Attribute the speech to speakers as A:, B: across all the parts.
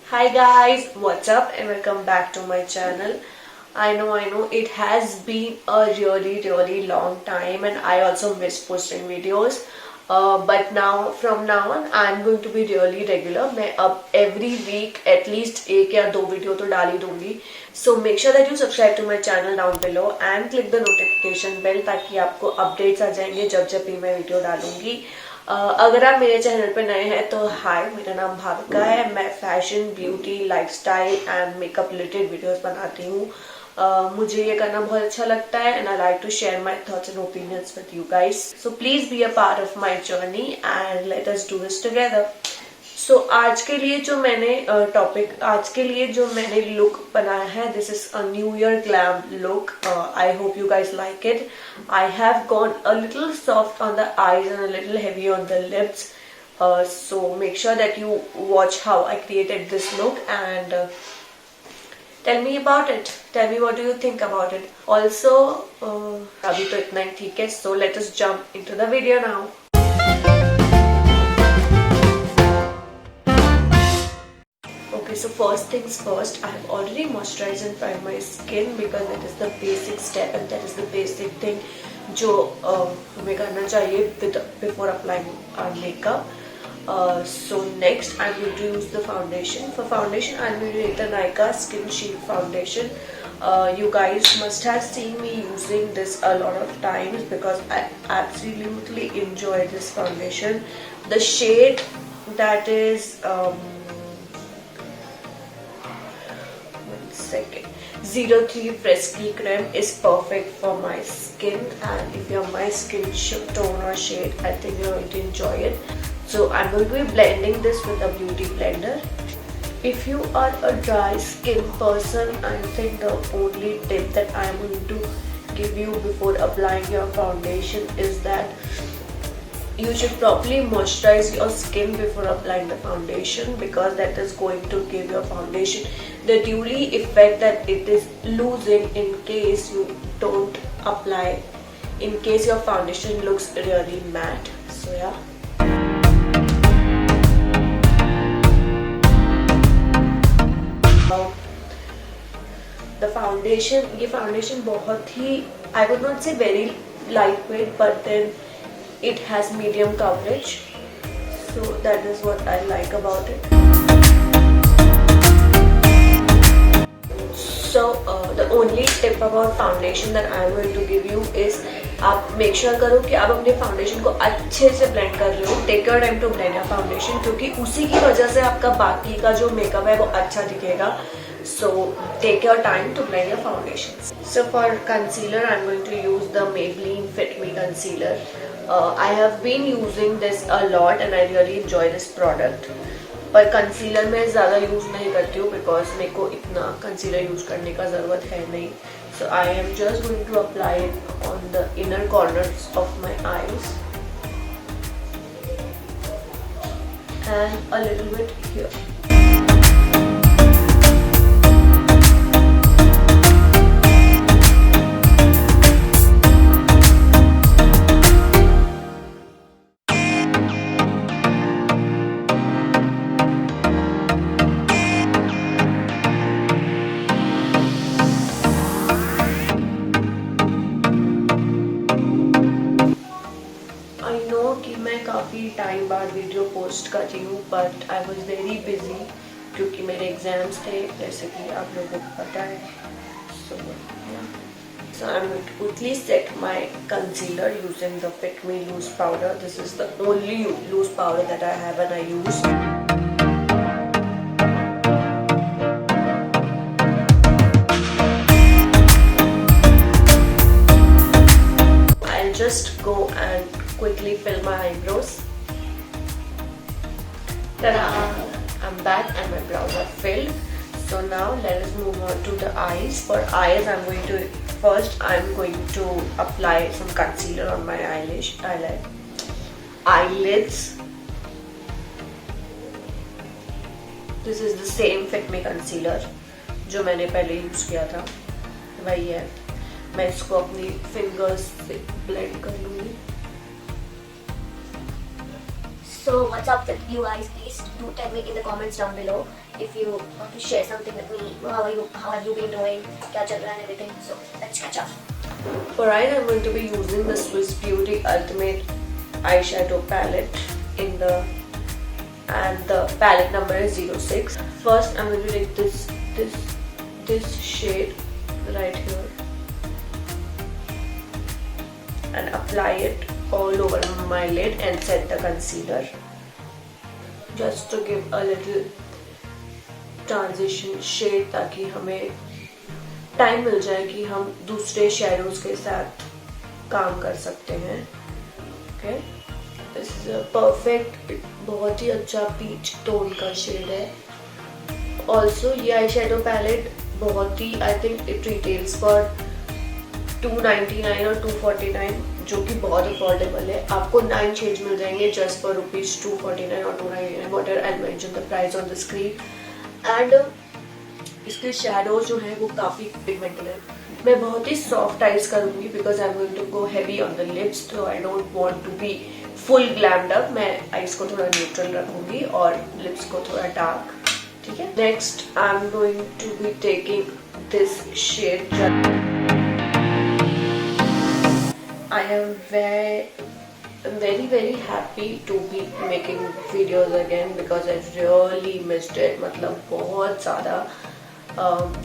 A: Hi guys, what's up and welcome back to my channel. I know it has been a really long time and I also miss posting videos. But now from now on I'm going to be really regular. मैं अब every week at least एक या दो video तो डाल ही दूंगी. So make sure that you subscribe to my channel down below and click the notification bell ताकि आपको updates आ जाएंगे जब भी मैं वीडियो डालूंगी. अगर आप मेरे चैनल पे नए हैं तो हाय, मेरा नाम भाविका है. मैं fashion, beauty, lifestyle and makeup related videos बनाती हूँ. मुझे ये करना बहुत अच्छा लगता है and I like to share my thoughts and opinions with you guys. So please be a part of my journey and let us do this together. सो आज के लिए जो मैंने लुक बनाया है, this is a new year glam look. I hope you guys like it. I have gone a little soft on the eyes and a little heavy on the lips. So make sure that you watch how I created this look and tell me about it. Tell me what do you think about it. Also, अभी तो इतना ही ठीक है. So let us jump into the video now. Okay, so first things first, I have already moisturized and primed my skin because that is the basic step and that is the basic thing जो हमें करना चाहिए before applying our makeup. So next I'm going to use the foundation. For foundation I'm going to take the nykaa Skin Shield foundation. You guys must have seen me using this a lot of times because I absolutely enjoy this foundation. The shade that is 03 Fresky Creme is perfect for my skin, and if you have my skin tone or shade, I think you're going to enjoy it. So I'm going to be blending this with a beauty blender. If you are a dry skin person, I think the only tip that I'm going to give you before applying your foundation is that you should properly moisturize your skin before applying the foundation, because that is going to give your foundation the dewy effect that it is losing in case you don't apply, in case your foundation looks really matte. So yeah. The foundation, ये foundation बहुत ही, I would not say very lightweight, but then it has medium coverage, so that is what I like about it. So the only tip about foundation that I am going to give you is आप make sure करो कि आप अपने foundation को अच्छे से blend कर रहे हो. Take your time to blend your foundation, क्योंकि उसी की वजह से आपका बाकी का जो makeup है वो अच्छा दिखेगा. So take your time to blend your foundations. So for concealer I'm going to use the Maybelline Fit Me concealer. I have been using this a lot and I really enjoy this product. पर concealer मैं ज़्यादा use नहीं करती हूँ because मेरे को इतना concealer use करने का ज़रूरत है नहीं. So I am just going to apply it on the inner corners of my eyes and a little bit here. कि मैं काफ़ी टाइम बाद वीडियो पोस्ट कर रही हूँ, but I was very busy क्योंकि मेरे एग्जाम्स थे, जैसे कि आप लोगों को पता है. So I'm going to quickly set my concealer using the Fit Me loose powder. This is the only loose powder that I have and I use. I'll just go and quickly fill my eyebrows. Ta-da! I'm back and my brows are filled. So now let us move on to the eyes. For eyes I'm going to apply some concealer on my eyelids. This is the same Fit Me concealer जो मैंने पहले use किया था, वही है. मैं इसको अपनी फिंगर्स से ब्लेंड कर लूंगी.
B: So what's up with you guys? Please do tell me in the comments down below. if you want to share something with me. How have you been doing? Kya chal raha and everything. So let's catch up.
A: For eyes, I'm going to be using the Swiss Beauty Ultimate eyeshadow palette in the palette number is 06. First, I'm going to take this shade right here and apply it all over my lid and set the concealer, just to give a little transition shade ताकि हमें time मिल जाए कि हम दूसरे shadows के साथ काम कर सकते हैं. Okay, this is a perfect, बहुत ही अच्छा पीच टोन का शेड है. ऑल्सो ये आई शेडो पैलेट बहुत ही, I think it retails for 299 और 249, जो कि बहुत अफोर्डेबल है. आपको 9 शेड्स मिल जाएंगे जस्ट फॉर ₹249 और 299, whatever I mention the price on the screen. And इसके शैडोज जो हैं वो काफ़ी पिगमेंटेड है. मैं बहुत ही सॉफ्ट आइज करूँगी because I am going to go heavy on the lips, तो I don't want to be full glammed up. मैं आइज को थोड़ा न्यूट्रल रखूँगी और लिप्स को थोड़ा डार्क. ठीक है. Next I am going to be taking this shade. I am very happy to be making videos again because I really missed it. मतलब बहुत ज़्यादा.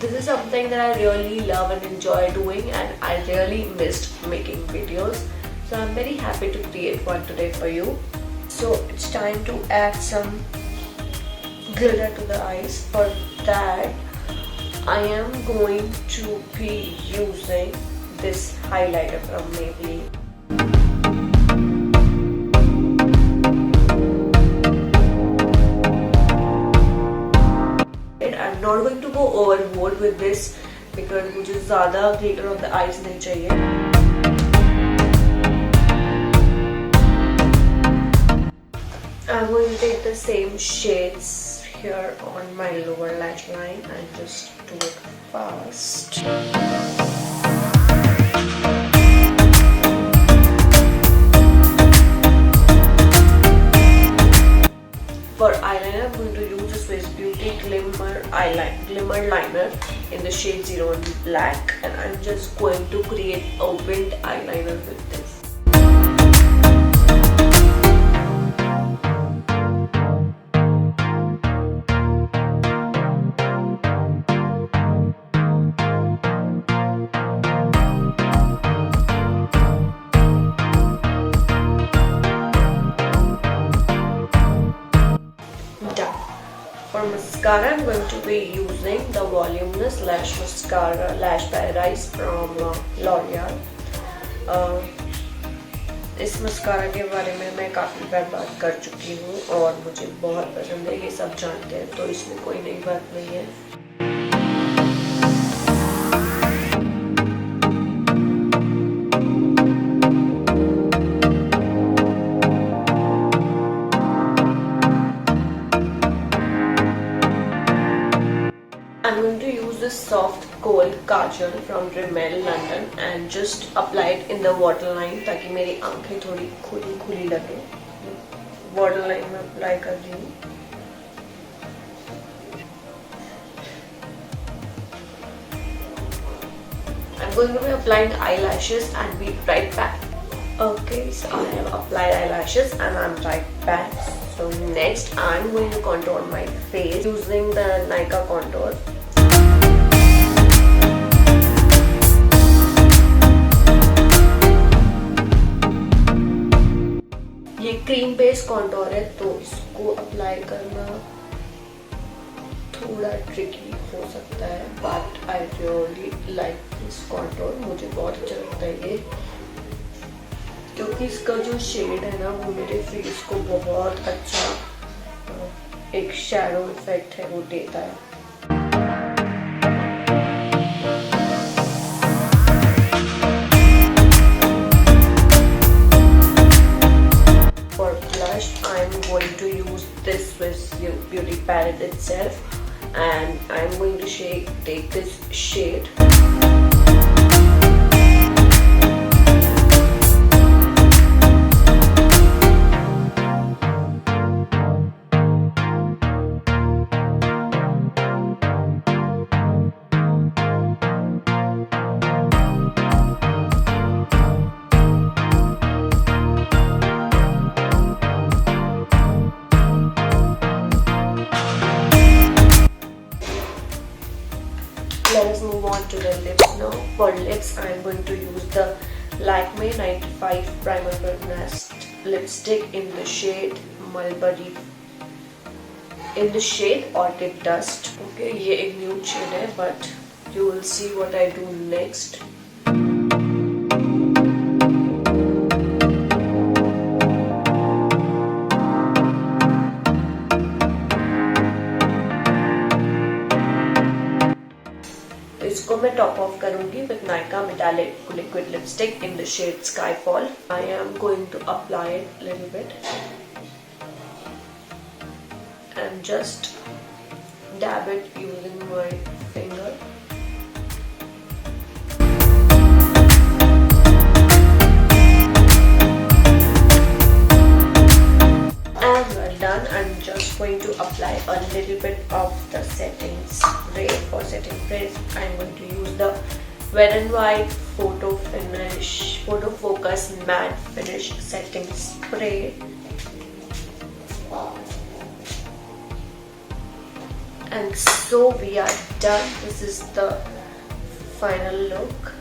A: This is something that I really love and enjoy doing, and I really missed making videos. So I'm very happy to create one today for you. So it's time to add some glitter to the eyes. For that, I am going to be using this highlighter from Maybelline. I'm not going to go overboard with this because मुझे ज़्यादा glitter on the eyes नहीं चाहिए. I'm going to take the same shades here on my lower lash line and just do it fast. For eyeliner, I'm going to use the Swiss Beauty Glimmer Liner in the shade 01 Black, and I'm just going to create a winged eyeliner with this. For mascara, I'm going to be using the Voluminous Lash Mascara Lash Paradise from L'Oreal. इस mascara के बारे में मैं काफ़ी बार बात कर चुकी हूँ और मुझे बहुत पसंद है, ये सब जानते हैं, तो इसमें कोई नई बात नहीं है. I'm going to use this soft kohl kajal from Rimmel London and just apply it in the waterline ताकि मेरी आंखें थोड़ी खुली खुली लगे. Waterline में apply कर रही हूँ. I'm going to be applying eyelashes and be right back. Okay, so I have applied eyelashes and I'm right back. So next I'm going to contour my face using the Nykaa contour. ये cream base contour है, तो इसको apply करना थोड़ा tricky हो सकता है, but I really like this contour. मुझे बहुत अच्छा लगता है ये, क्योंकि इसका जो शेड है ना वो मेरे फेस को बहुत अच्छा एक शैडो इफेक्ट है वो देता है. I'm going to use this Swiss Beauty palette itself, and I'm going to take this shade. Let us move on to the lips now. For lips, I am going to use the Lakme 95 Primer Nest lipstick in the shade Mulberry, in the shade Orchid Dust. Okay, ये एक nude shade है, but you will see what I do next. इसको मैं top of करूंगी with nykaa metallic liquid lipstick in the shade Skyfall. I am going to apply it a little bit and just dab it using my finger. And we're done. I'm just going to apply a little bit of the setting spray. For setting spray, I'm going to use the Wet n Wild Photo Focus Matte Finish Setting Spray. And so we are done. This is the final look.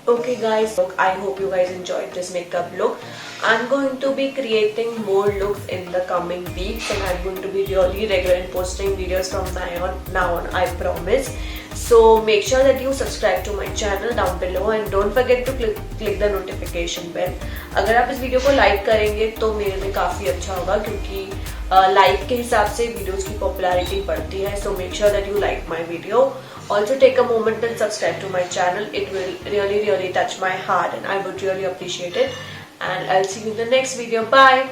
A: Okay guys, I hope you guys enjoyed this makeup look. I'm going to be creating more looks in the coming weeks, and I'm going to be really regular in posting videos from now on, I promise. So make sure that you subscribe to my channel down below and don't forget to click the notification bell. अगर आप इस video को like करेंगे तो मेरे लिए काफ़ी अच्छा होगा, क्योंकि लाइक के हिसाब से वीडियोस की पॉपुलैरिटी बढ़ती है. So make sure that you like my video. Also take a moment and subscribe to my channel. It will really touch my heart and I would really appreciate it. And I'll see you in the next video. Bye.